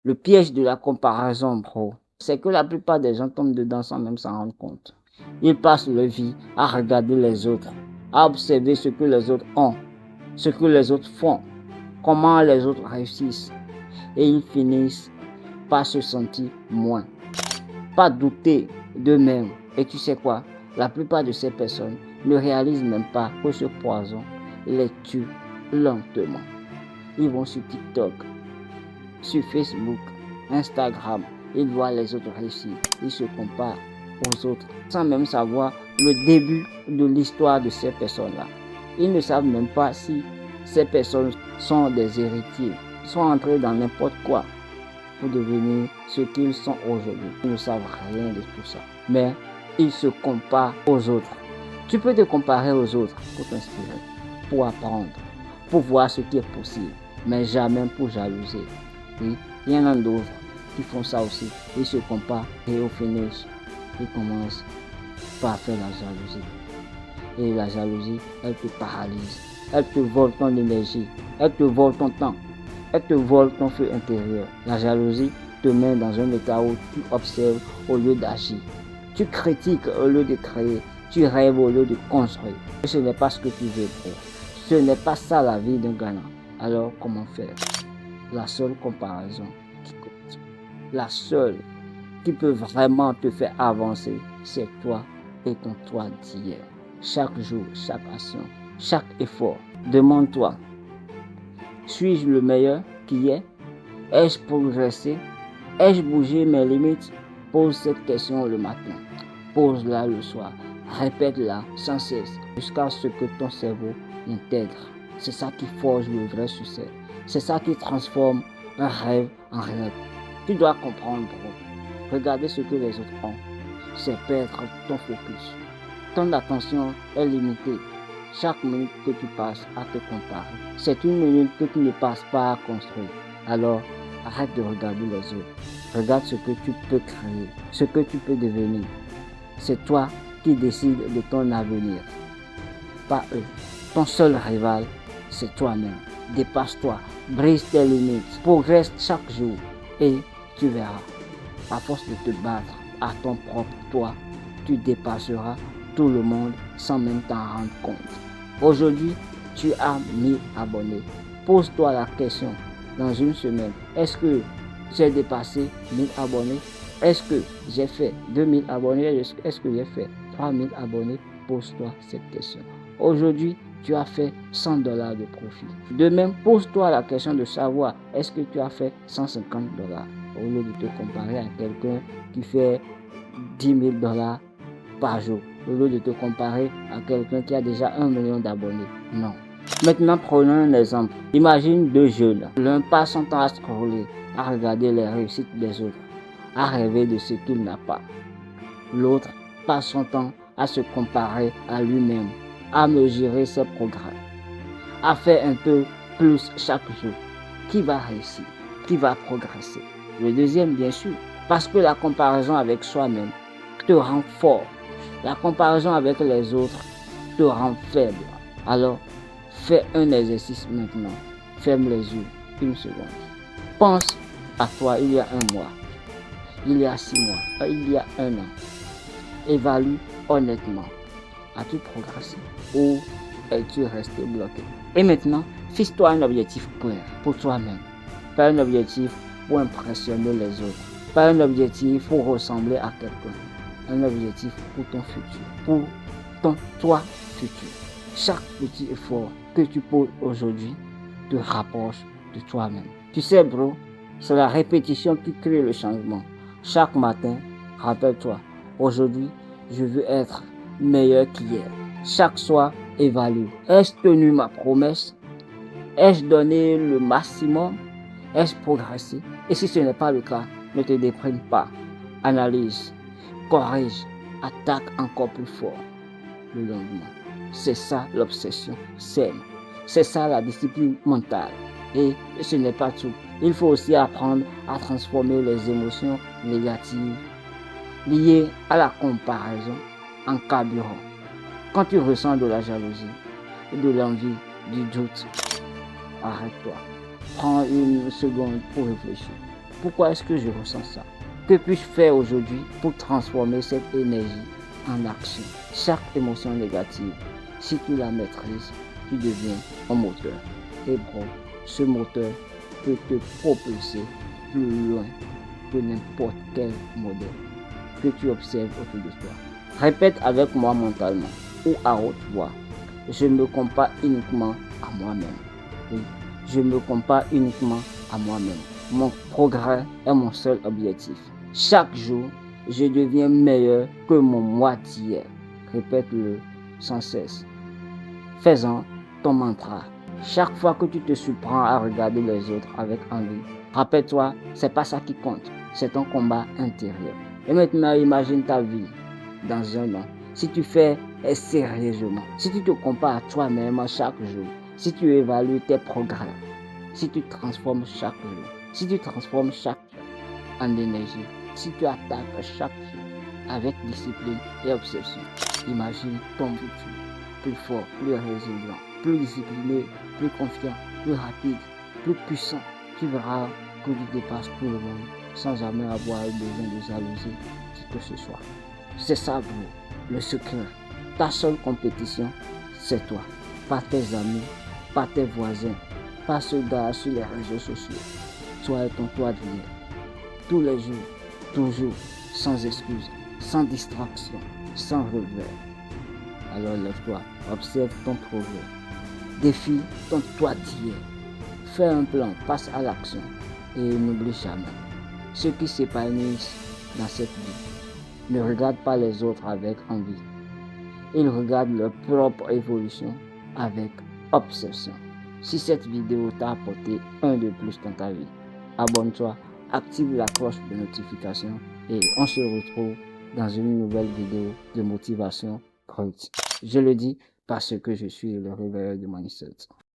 Le piège de la comparaison, bro, c'est que la plupart des gens tombent dedans sans même s'en rendre compte. Ils passent leur vie à regarder les autres, à observer ce que les autres ont, ce que les autres font, comment les autres réussissent. Et ils finissent par se sentir moins, pas douter d'eux-mêmes. Et tu sais quoi? La plupart de ces personnes ne réalisent même pas que ce poison les tue lentement. Ils vont sur TikTok, sur Facebook, Instagram, ils voient les autres réussir, ils se comparent aux autres sans même savoir le début de l'histoire de ces personnes-là. Ils ne savent même pas si ces personnes sont des héritiers, sont entrés dans n'importe quoi pour devenir ce qu'ils sont aujourd'hui. Ils ne savent rien de tout ça, mais ils se comparent aux autres. Tu peux te comparer aux autres pour t'inspirer, pour apprendre, pour voir ce qui est possible, mais jamais pour jalouser. Oui, il y en a d'autres qui font ça aussi. Ils se comparent et au finish, ils commencent par faire la jalousie. Et la jalousie, elle te paralyse. Elle te vole ton énergie. Elle te vole ton temps. Elle te vole ton feu intérieur. La jalousie te met dans un état où tu observes au lieu d'agir. Tu critiques au lieu de créer. Tu rêves au lieu de construire. Ce n'est pas ce que tu veux faire. Ce n'est pas ça la vie d'un gagnant. Alors comment faire? La seule comparaison qui compte, la seule qui peut vraiment te faire avancer, c'est toi et ton toi d'hier. Chaque jour, chaque action, chaque effort, demande-toi, suis-je le meilleur qui est? Ai-je progressé? Ai-je bougé mes limites? Pose cette question le matin, pose-la le soir, répète-la sans cesse jusqu'à ce que ton cerveau l'intègre. C'est ça qui forge le vrai succès. C'est ça qui transforme un rêve en réalité. Tu dois comprendre, bro. Regarder ce que les autres ont, c'est perdre ton focus. Ton attention est limitée. Chaque minute que tu passes à te comparer, c'est une minute que tu ne passes pas à construire. Alors, arrête de regarder les autres. Regarde ce que tu peux créer, ce que tu peux devenir. C'est toi qui décides de ton avenir, pas eux. Ton seul rival, c'est toi-même. Dépasse-toi, brise tes limites, progresse chaque jour et tu verras. À force de te battre à ton propre toi, tu dépasseras tout le monde sans même t'en rendre compte. Aujourd'hui, tu as 1000 abonnés. Pose-toi la question dans une semaine. Est-ce que j'ai dépassé 1000 abonnés? Est-ce que j'ai fait 2000 abonnés? Est-ce que j'ai fait 3000 abonnés? Pose-toi cette question. Aujourd'hui, tu as fait $100 de profit. De même, pose-toi la question de savoir est-ce que tu as fait $150 au lieu de te comparer à quelqu'un qui fait $10 000 par jour, au lieu de te comparer à quelqu'un qui a déjà 1 million d'abonnés. Non. Maintenant, prenons un exemple. Imagine deux jeunes. L'un passe son temps à scroller, à regarder les réussites des autres, à rêver de ce qu'il n'a pas. L'autre passe son temps à se comparer à lui-même, à mesurer ses progrès, à faire un peu plus chaque jour. Qui va réussir? Qui va progresser? Le deuxième, bien sûr, parce que la comparaison avec soi-même te rend fort. La comparaison avec les autres te rend faible. Alors, fais un exercice maintenant. Ferme les yeux une seconde. Pense à toi il y a un mois, il y a 6 mois, il y a un an. Évalue honnêtement. As-tu progressé ou es-tu resté bloqué? Et maintenant, fixe-toi un objectif clair pour toi-même. Pas un objectif pour impressionner les autres. Pas un objectif pour ressembler à quelqu'un. Un objectif pour ton futur. Pour ton toi futur. Chaque petit effort que tu poses aujourd'hui te rapproche de toi-même. Tu sais, bro, c'est la répétition qui crée le changement. Chaque matin, rappelle-toi, aujourd'hui, je veux être meilleur qu'hier. Chaque soir, évalue. Ai-je tenu ma promesse? Ai-je donné le maximum? Ai-je progressé? Et si ce n'est pas le cas, ne te déprime pas. Analyse, corrige, attaque encore plus fort le lendemain. C'est ça l'obsession saine. C'est ça la discipline mentale. Et ce n'est pas tout. Il faut aussi apprendre à transformer les émotions négatives liées à la comparaison en carburant. Quand tu ressens de la jalousie, de l'envie, du doute, arrête-toi. Prends une seconde pour réfléchir. Pourquoi est-ce que je ressens ça? Que puis-je faire aujourd'hui pour transformer cette énergie en action? Chaque émotion négative, si tu la maîtrises, tu deviens un moteur. Et bon, ce moteur peut te propulser plus loin que n'importe quel modèle que tu observes autour de toi. Répète avec moi mentalement ou à haute voix. Je me compare uniquement à moi-même. Oui, je me compare uniquement à moi-même. Mon progrès est mon seul objectif. Chaque jour, je deviens meilleur que mon moi d'hier. Répète-le sans cesse. Fais-en ton mantra. Chaque fois que tu te surprends à regarder les autres avec envie, rappelle-toi, c'est pas ça qui compte, c'est ton combat intérieur. Et maintenant, imagine ta vie dans un an. Si tu fais sérieusement, si tu te compares à toi-même chaque jour, si tu évalues tes progrès, si tu transformes chaque jour, si tu transformes chaque jour en énergie, si tu attaques chaque jour avec discipline et obsession, imagine ton futur plus fort, plus résilient, plus discipliné, plus confiant, plus rapide, plus puissant. Tu verras que tu dépasses tout le monde sans jamais avoir besoin de jalouser qui que ce soit. C'est ça, bro, le secret. Ta seule compétition, c'est toi. Pas tes amis, pas tes voisins, pas ceux gars sur les réseaux sociaux. Toi et ton toi d'hier. Tous les jours, toujours, sans excuse, sans distraction, sans revers. Alors lève-toi, observe ton progrès, défie ton toi d'hier, fais un plan, passe à l'action et n'oublie jamais, ceux qui s'épanouissent dans cette vie ne regardent pas les autres avec envie, ils regardent leur propre évolution avec obsession. Si cette vidéo t'a apporté un de plus dans ta vie, abonne-toi, active la cloche de notification et on se retrouve dans une nouvelle vidéo de motivation. Je le dis parce que je suis le réveilleur de mindset.